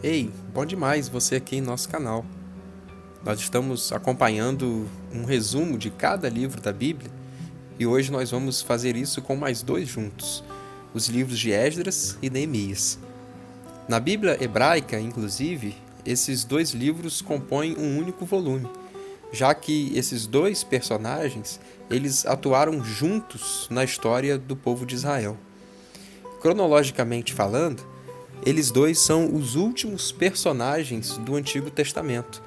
Ei, bom demais você aqui em nosso canal. Nós estamos acompanhando um resumo de cada livro da Bíblia e hoje nós vamos fazer isso com mais dois juntos, os livros de Esdras e Neemias. Na Bíblia hebraica, inclusive, esses dois livros compõem um único volume, já que esses dois personagens eles atuaram juntos na história do povo de Israel. Cronologicamente falando, eles dois são os últimos personagens do Antigo Testamento.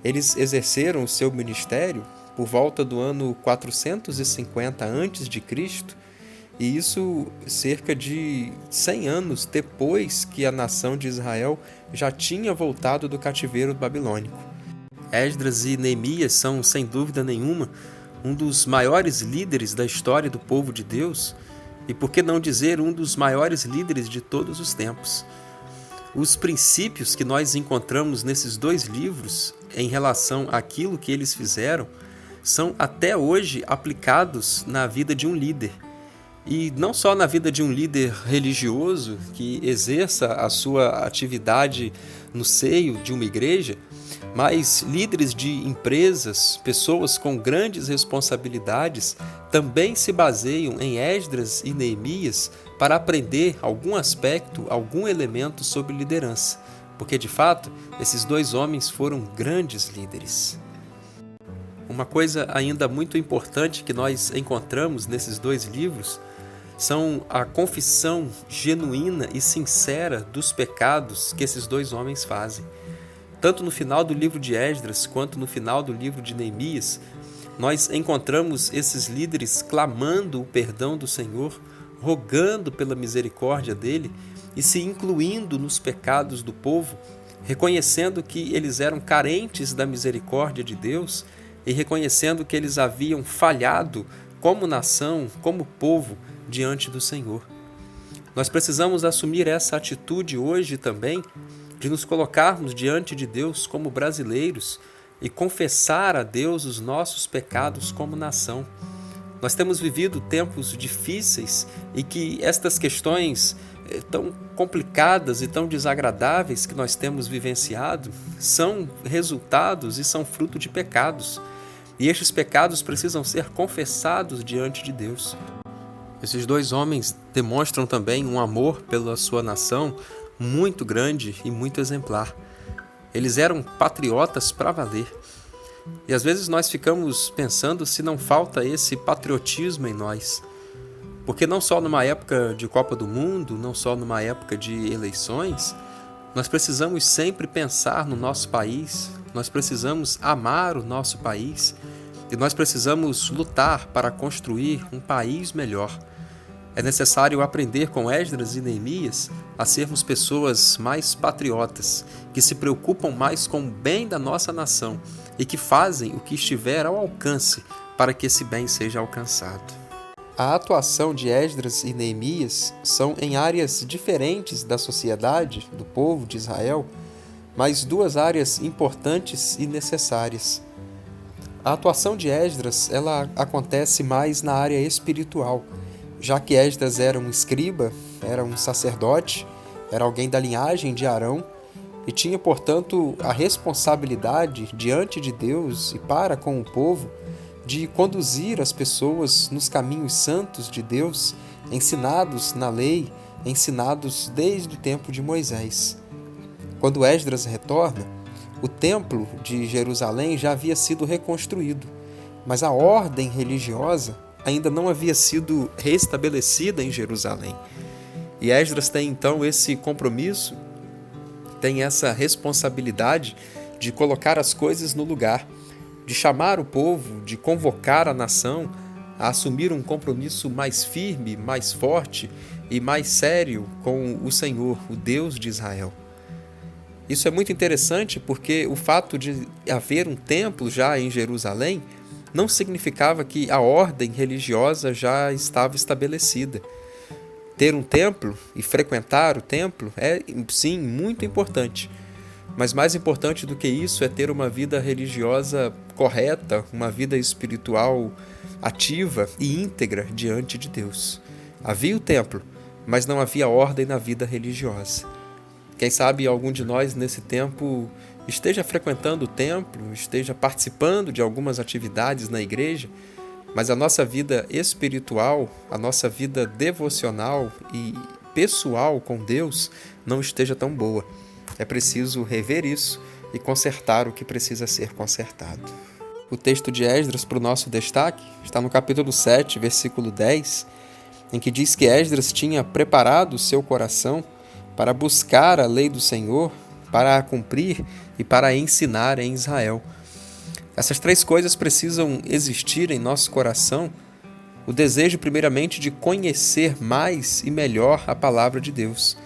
Eles exerceram o seu ministério por volta do ano 450 a.C., e isso cerca de 100 anos depois que a nação de Israel já tinha voltado do cativeiro babilônico. Esdras e Neemias são, sem dúvida nenhuma, um dos maiores líderes da história do povo de Deus, e por que não dizer um dos maiores líderes de todos os tempos. Os princípios que nós encontramos nesses dois livros em relação àquilo que eles fizeram são até hoje aplicados na vida de um líder. E não só na vida de um líder religioso que exerça a sua atividade no seio de uma igreja, mas líderes de empresas, pessoas com grandes responsabilidades, também se baseiam em Esdras e Neemias para aprender algum aspecto, algum elemento sobre liderança, porque de fato esses dois homens foram grandes líderes. Uma coisa ainda muito importante que nós encontramos nesses dois livros são a confissão genuína e sincera dos pecados que esses dois homens fazem. Tanto no final do livro de Esdras quanto no final do livro de Neemias, nós encontramos esses líderes clamando o perdão do Senhor, rogando pela misericórdia dele e se incluindo nos pecados do povo, reconhecendo que eles eram carentes da misericórdia de Deus e reconhecendo que eles haviam falhado como nação, como povo, diante do Senhor. Nós precisamos assumir essa atitude hoje também, de nos colocarmos diante de Deus como brasileiros e confessar a Deus os nossos pecados como nação. Nós temos vivido tempos difíceis e que estas questões tão complicadas e tão desagradáveis que nós temos vivenciado são resultados e são fruto de pecados. E estes pecados precisam ser confessados diante de Deus. Esses dois homens demonstram também um amor pela sua nação muito grande e muito exemplar. Eles eram patriotas para valer. E às vezes nós ficamos pensando se não falta esse patriotismo em nós. Porque não só numa época de Copa do Mundo, não só numa época de eleições, nós precisamos sempre pensar no nosso país, nós precisamos amar o nosso país e nós precisamos lutar para construir um país melhor. É necessário aprender com Esdras e Neemias a sermos pessoas mais patriotas, que se preocupam mais com o bem da nossa nação e que fazem o que estiver ao alcance para que esse bem seja alcançado. A atuação de Esdras e Neemias são em áreas diferentes da sociedade, do povo de Israel, mas duas áreas importantes e necessárias. A atuação de Esdras ela acontece mais na área espiritual, já que Esdras era um escriba, era um sacerdote, era alguém da linhagem de Arão e tinha, portanto, a responsabilidade diante de Deus e para com o povo de conduzir as pessoas nos caminhos santos de Deus, ensinados na lei, ensinados desde o tempo de Moisés. Quando Esdras retorna, o templo de Jerusalém já havia sido reconstruído, mas a ordem religiosa ainda não havia sido restabelecida em Jerusalém. E Esdras tem então esse compromisso, tem essa responsabilidade de colocar as coisas no lugar, de chamar o povo, de convocar a nação a assumir um compromisso mais firme, mais forte e mais sério com o Senhor, o Deus de Israel. Isso é muito interessante porque o fato de haver um templo já em Jerusalém não significava que a ordem religiosa já estava estabelecida. Ter um templo e frequentar o templo é, sim, muito importante. Mas mais importante do que isso é ter uma vida religiosa correta, uma vida espiritual ativa e íntegra diante de Deus. Havia o templo, mas não havia ordem na vida religiosa. Quem sabe algum de nós nesse tempo esteja frequentando o templo, esteja participando de algumas atividades na igreja, mas a nossa vida espiritual, a nossa vida devocional e pessoal com Deus não esteja tão boa. É preciso rever isso e consertar o que precisa ser consertado. O texto de Esdras para o nosso destaque está no capítulo 7, versículo 10, em que diz que Esdras tinha preparado o seu coração para buscar a lei do Senhor, para a cumprir e para a ensinar em Israel. Essas três coisas precisam existir em nosso coração: o desejo, primeiramente, de conhecer mais e melhor a palavra de Deus.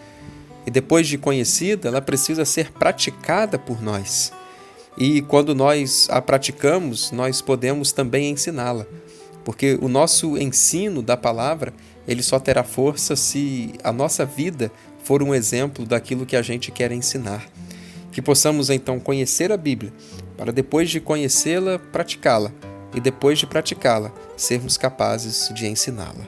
E depois de conhecida, ela precisa ser praticada por nós. E quando nós a praticamos, nós podemos também ensiná-la. Porque o nosso ensino da palavra, ele só terá força se a nossa vida for um exemplo daquilo que a gente quer ensinar. Que possamos então conhecer a Bíblia, para depois de conhecê-la, praticá-la. E depois de praticá-la, sermos capazes de ensiná-la.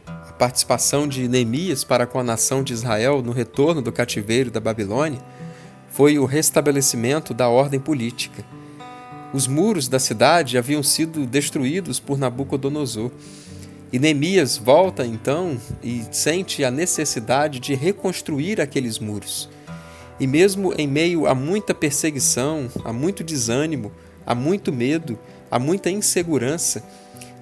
A participação de Neemias para com a nação de Israel no retorno do cativeiro da Babilônia foi o restabelecimento da ordem política. Os muros da cidade haviam sido destruídos por Nabucodonosor. E Neemias volta então e sente a necessidade de reconstruir aqueles muros. E mesmo em meio a muita perseguição, a muito desânimo, a muito medo, a muita insegurança,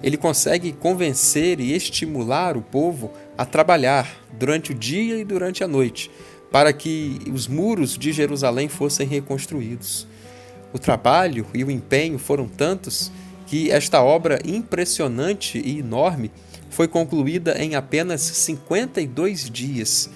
ele consegue convencer e estimular o povo a trabalhar durante o dia e durante a noite, para que os muros de Jerusalém fossem reconstruídos. O trabalho e o empenho foram tantos que esta obra impressionante e enorme foi concluída em apenas 52 dias.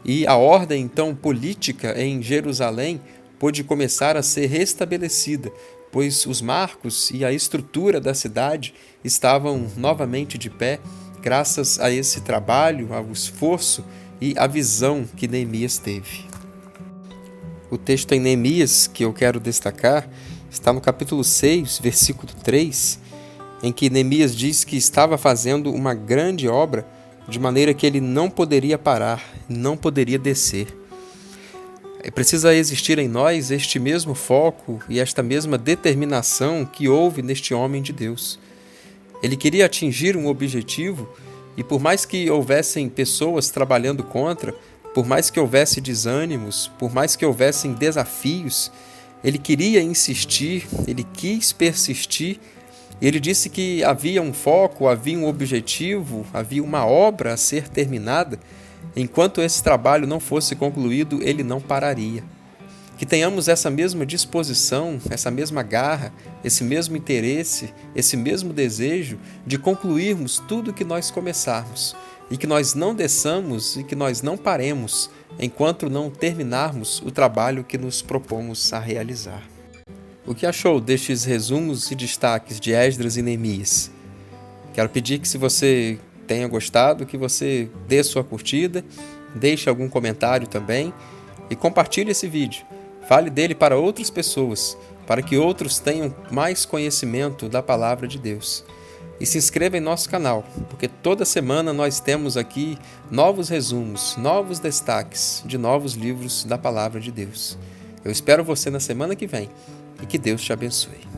E a ordem, então, política em Jerusalém pôde começar a ser restabelecida, pois os marcos e a estrutura da cidade estavam novamente de pé, graças a esse trabalho, ao esforço e à visão que Neemias teve. O texto em Neemias que eu quero destacar está no capítulo 6, versículo 3, em que Neemias diz que estava fazendo uma grande obra, de maneira que ele não poderia parar, não poderia descer. Precisa existir em nós este mesmo foco e esta mesma determinação que houve neste homem de Deus. Ele queria atingir um objetivo e, por mais que houvessem pessoas trabalhando contra, por mais que houvesse desânimos, por mais que houvessem desafios, ele queria insistir, ele quis persistir. Ele disse que havia um foco, havia um objetivo, havia uma obra a ser terminada. Enquanto esse trabalho não fosse concluído, ele não pararia. Que tenhamos essa mesma disposição, essa mesma garra, esse mesmo interesse, esse mesmo desejo de concluirmos tudo que nós começarmos, e que nós não desçamos e que nós não paremos enquanto não terminarmos o trabalho que nos propomos a realizar. O que achou destes resumos e destaques de Esdras e Neemias? Quero pedir que, se você tenha gostado, que você dê sua curtida, deixe algum comentário também e compartilhe esse vídeo. Fale dele para outras pessoas, para que outros tenham mais conhecimento da palavra de Deus. E se inscreva em nosso canal, porque toda semana nós temos aqui novos resumos, novos destaques de novos livros da palavra de Deus. Eu espero você na semana que vem e que Deus te abençoe.